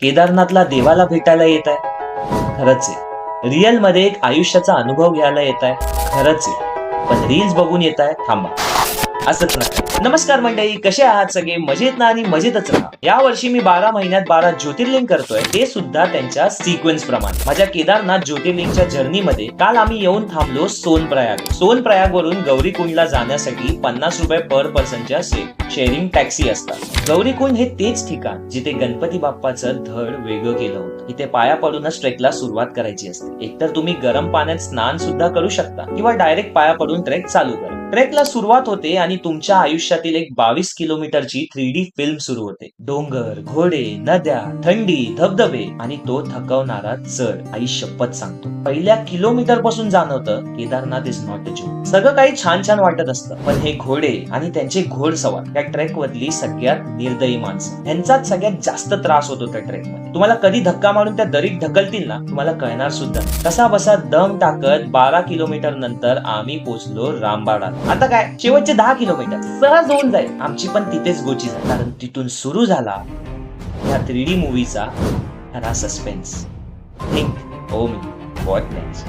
केदारनाथला देवाला भेटायला येत आहे? खरंच आहे. रिअल मध्ये एक आयुष्याचा अनुभव घ्यायला येत आहे? खरंच आहे. पण रील्स बघून येत आहे? थांबा, असंच नाही. नमस्कार मंडळी, कसे आहात सगळे? मजेत ना? आणि मजेतच राहा. या वर्षी मी 12 महिन्यात 12 ज्योतिर्लिंग करतोय, ते सुद्धा त्यांच्या सिक्वेन्स प्रमाणे. माझ्या केदारनाथ ज्योतिर्लिंगच्या जर्नी मध्ये काल आम्ही येऊन थांबलो सोनप्रयाग वरून गौरीकुंडला जाण्यासाठी 50 रुपये पर पर्सनच्या शेअरिंग टॅक्सी असतात. गौरीकुंड हे तेच ठिकाण जिथे गणपती बाप्पाचं धड वेगळं केलं होतं. इथे पाया पडूनच ट्रेकला सुरुवात करायची असते. एकतर तुम्ही गरम पाण्यात स्नान सुद्धा करू शकता किंवा डायरेक्ट पाया पडून ट्रेक चालू करा. ट्रेकला सुरुवात होते आणि तुमच्या आयुष्यातील एक 22 किलोमीटरची 3D फिल्म सुरू होते. डोंगर, घोडे, नद्या, थंडी, धबधबे आणि तो थकवणारा चढ. आई शपथ सांगतो, पहिल्या किलोमीटर पासून जाणवतं Kedarnath is not a joke. सगळं काही छान छान वाटत असतं, पण हे घोडे आणि त्यांचे घोडसवार या ट्रेक वरली सगळ्यात निर्दयी माणसं, यांचाच सगळ्यात जास्त त्रास होतो त्या ट्रेक मध्ये. तुम्हाला कधी धक्का मारून त्या दरीत ढकलतील ना, तुम्हाला कळणार सुद्धा नाही. कसा बसा दम टाकत 12 किलोमीटर नंतर आम्ही पोहोचलो रामबाडात. आता काय, शेवटचे 10 किलोमीटर सहज होऊन जाईल. आमची पण तिथेच गोची झाली, कारण तिथून सुरू झाला या 3D मूवीचा खरा suspense. Think, oh me, what next.